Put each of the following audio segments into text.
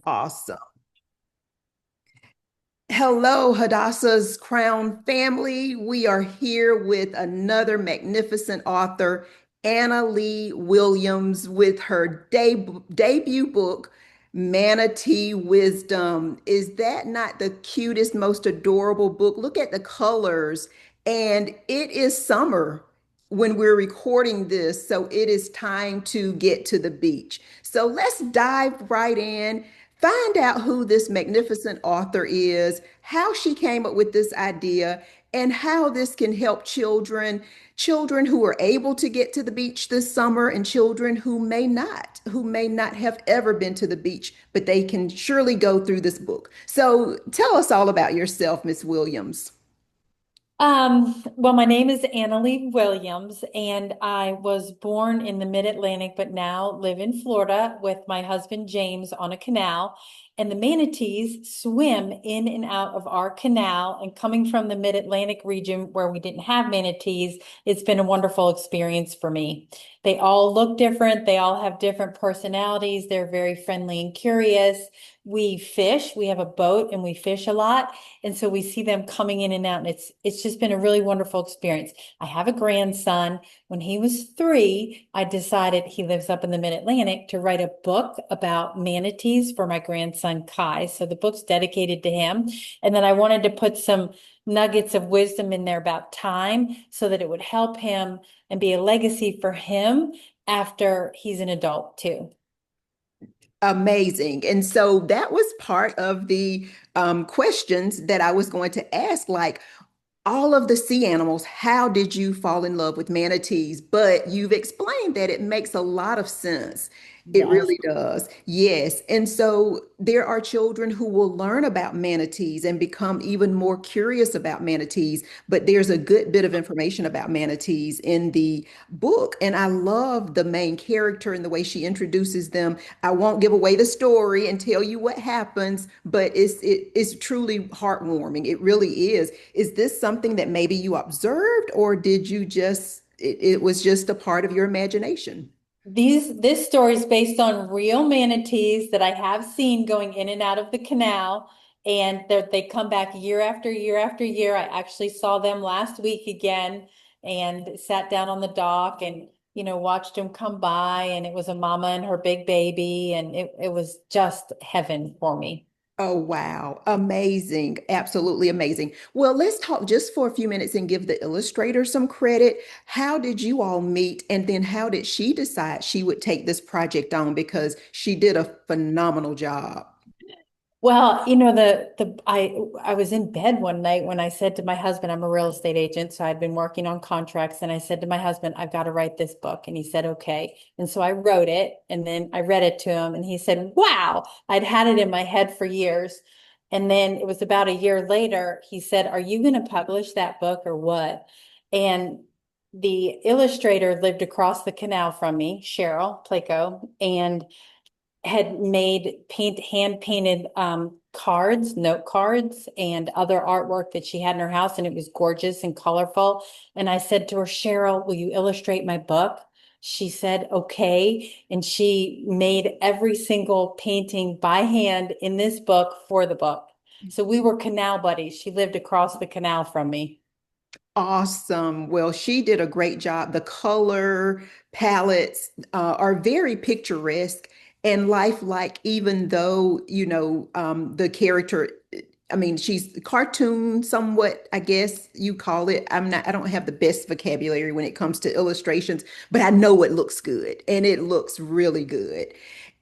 Awesome. Hello, Hadassah's Crown family. We are here with another magnificent author, Anna Lee Williams, with her debut book, Manatee Wisdom. Is that not the cutest, most adorable book? Look at the colors. And it is summer when we're recording this, so it is time to get to the beach. So let's dive right in. Find out who this magnificent author is, how she came up with this idea, and how this can help children who are able to get to the beach this summer and children who may not have ever been to the beach, but they can surely go through this book. So tell us all about yourself, Miss Williams. Well, my name is Annalie Williams, and I was born in the Mid-Atlantic, but now live in Florida with my husband James on a canal. And the manatees swim in and out of our canal. And coming from the Mid-Atlantic region where we didn't have manatees, it's been a wonderful experience for me. They all look different, they all have different personalities, they're very friendly and curious. We fish, we have a boat and we fish a lot. And so we see them coming in and out, and it's just been a really wonderful experience. I have a grandson. When he was 3, I decided, he lives up in the Mid-Atlantic, to write a book about manatees for my grandson Kai. So the book's dedicated to him. And then I wanted to put some nuggets of wisdom in there about time so that it would help him and be a legacy for him after he's an adult too. Amazing. And so that was part of the questions that I was going to ask, like all of the sea animals, how did you fall in love with manatees? But you've explained that it makes a lot of sense. It Yes. really does. Yes. And so there are children who will learn about manatees and become even more curious about manatees. But there's a good bit of information about manatees in the book. And I love the main character and the way she introduces them. I won't give away the story and tell you what happens, but it's truly heartwarming. It really is. Is this something that maybe you observed, or did you just it was just a part of your imagination? This story is based on real manatees that I have seen going in and out of the canal, and they come back year after year after year. I actually saw them last week again and sat down on the dock and watched them come by, and it was a mama and her big baby, and it was just heaven for me. Oh, wow. Amazing. Absolutely amazing. Well, let's talk just for a few minutes and give the illustrator some credit. How did you all meet? And then how did she decide she would take this project on? Because she did a phenomenal job. Well, I was in bed one night when I said to my husband, I'm a real estate agent, so I'd been working on contracts, and I said to my husband, I've got to write this book. And he said, okay. And so I wrote it, and then I read it to him, and he said, wow, I'd had it in my head for years. And then it was about a year later, he said, are you going to publish that book or what? And the illustrator lived across the canal from me, Cheryl Placo, and had made hand painted cards, note cards, and other artwork that she had in her house, and it was gorgeous and colorful. And I said to her, Cheryl, will you illustrate my book? She said, okay. And she made every single painting by hand in this book for the book. So we were canal buddies. She lived across the canal from me. Awesome. Well, she did a great job. The color palettes are very picturesque and lifelike, even though, the character, I mean, she's cartoon somewhat, I guess you call it. I don't have the best vocabulary when it comes to illustrations, but I know it looks good and it looks really good.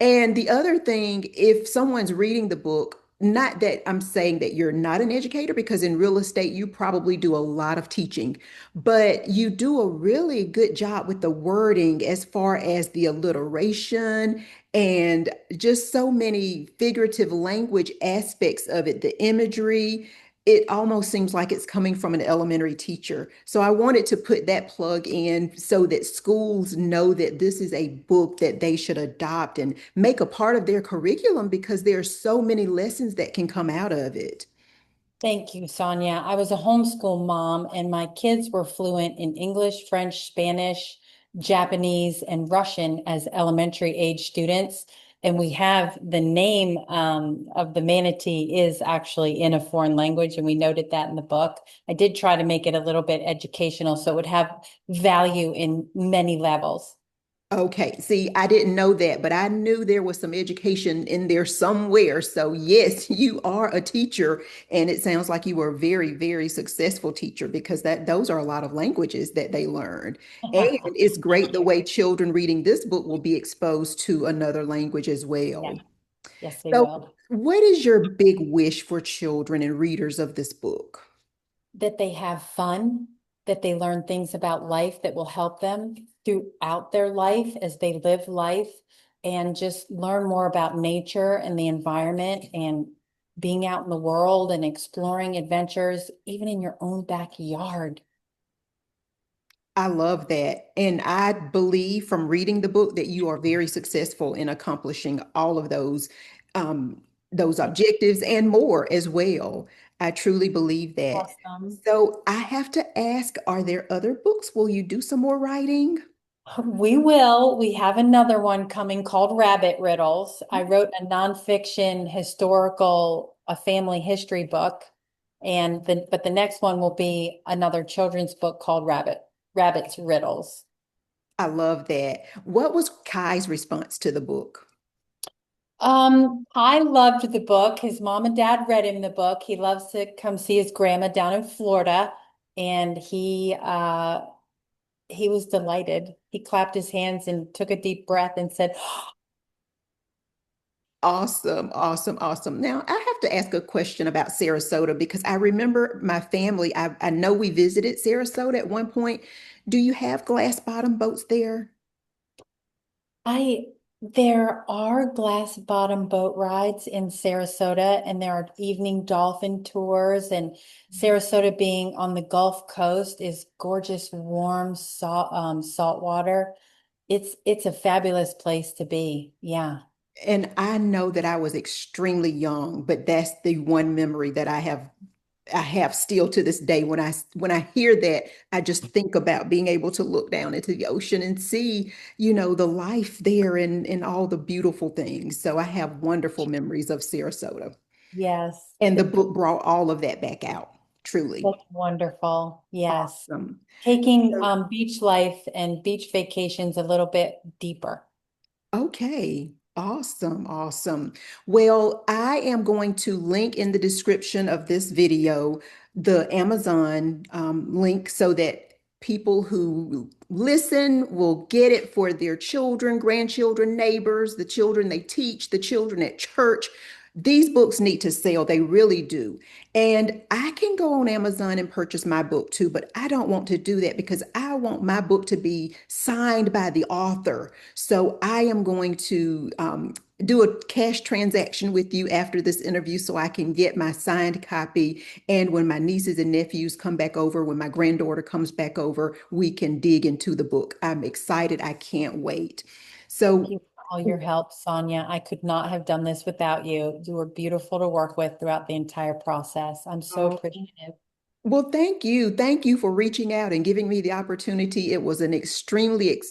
And the other thing, if someone's reading the book, not that I'm saying that you're not an educator, because in real estate, you probably do a lot of teaching, but you do a really good job with the wording as far as the alliteration and just so many figurative language aspects of it, the imagery. It almost seems like it's coming from an elementary teacher. So I wanted to put that plug in so that schools know that this is a book that they should adopt and make a part of their curriculum because there are so many lessons that can come out of it. Thank you, Sonia. I was a homeschool mom, and my kids were fluent in English, French, Spanish, Japanese, and Russian as elementary age students. And we have the name of the manatee is actually in a foreign language, and we noted that in the book. I did try to make it a little bit educational, so it would have value in many levels. Okay, see, I didn't know that, but I knew there was some education in there somewhere. So, yes, you are a teacher, and it sounds like you were a very, very successful teacher because that those are a lot of languages that they learned. And it's great the way children reading this book will be exposed to another language as Yeah, well. yes, they So, will. what is your big wish for children and readers of this book? That they have fun, that they learn things about life that will help them throughout their life as they live life, and just learn more about nature and the environment and being out in the world and exploring adventures, even in your own backyard. I love that. And I believe from reading the book that you are very successful in accomplishing all of those objectives and more as well. I truly believe that. Awesome. So I have to ask, are there other books? Will you do some more writing? We will. We have another one coming called Rabbit Riddles. I wrote a nonfiction historical, a family history book, and but the next one will be another children's book called Rabbit's Riddles. I love that. What was Kai's response to the book? I loved the book. His mom and dad read him the book. He loves to come see his grandma down in Florida, and he was delighted. He clapped his hands and took a deep breath and said, Awesome, awesome, awesome. Now, I have to ask a question about Sarasota because I remember my family, I know we visited Sarasota at one point. Do you have glass bottom boats there? I there are glass bottom boat rides in Sarasota, and there are evening dolphin tours, and Sarasota being on the Gulf Coast is gorgeous, warm, salt water. It's a fabulous place to be. Yeah. And I know that I was extremely young, but that's the one memory that I have still to this day. When I hear that, I just think about being able to look down into the ocean and see, the life there and all the beautiful things. So I have wonderful memories of Sarasota. Yes. And the book brought all of that back out, truly. That's wonderful. Yes. Awesome. Taking beach life and beach vacations a little bit deeper. Okay. Awesome. Awesome. Well, I am going to link in the description of this video the Amazon link so that people who listen will get it for their children, grandchildren, neighbors, the children they teach, the children at church. These books need to sell. They really do. And I can go on Amazon and purchase my book too, but I don't want to do that because I want my book to be signed by the author. So I am going to do a cash transaction with you after this interview so I can get my signed copy. And when my nieces and nephews come back over, when my granddaughter comes back over, we can dig into the book. I'm excited. I can't wait. Thank So you for all your help, Sonia. I could not have done this without you. You were beautiful to work with throughout the entire process. I'm so appreciative. well, thank you. Thank you for reaching out and giving me the opportunity. It was an extremely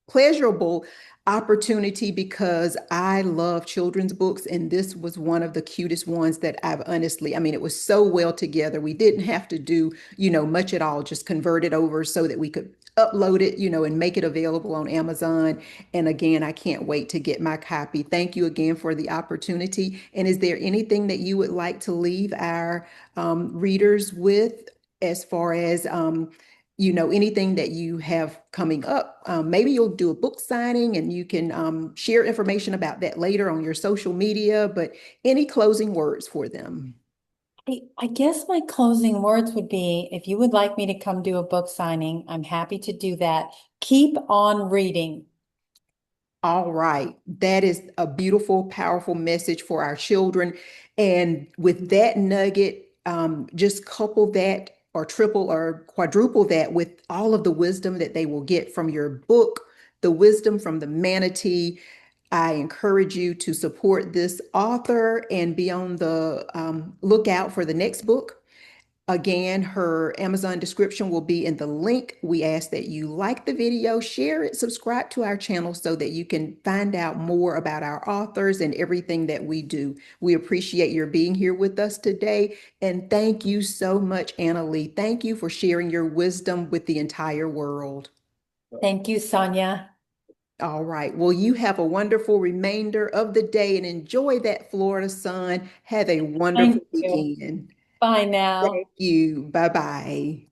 pleasurable opportunity because I love children's books, and this was one of the cutest ones that I've honestly, I mean, it was so well together. We didn't have to do, much at all, just convert it over so that we could upload it, and make it available on Amazon. And again, I can't wait to get my copy. Thank you again for the opportunity. And is there anything that you would like to leave our readers with as far as anything that you have coming up? Maybe you'll do a book signing and you can share information about that later on your social media, but any closing words for them? I guess my closing words would be if you would like me to come do a book signing, I'm happy to do that. Keep on reading. All right. That is a beautiful, powerful message for our children. And with that nugget, just couple that or triple or quadruple that with all of the wisdom that they will get from your book, the wisdom from the manatee. I encourage you to support this author and be on the lookout for the next book. Again, her Amazon description will be in the link. We ask that you like the video, share it, subscribe to our channel so that you can find out more about our authors and everything that we do. We appreciate your being here with us today. And thank you so much, Anna Lee. Thank you for sharing your wisdom with the entire world. Thank you, Sonia. All right. Well, you have a wonderful remainder of the day and enjoy that Florida sun. Have a wonderful Thank you. weekend. Bye Thank now. you. Bye bye.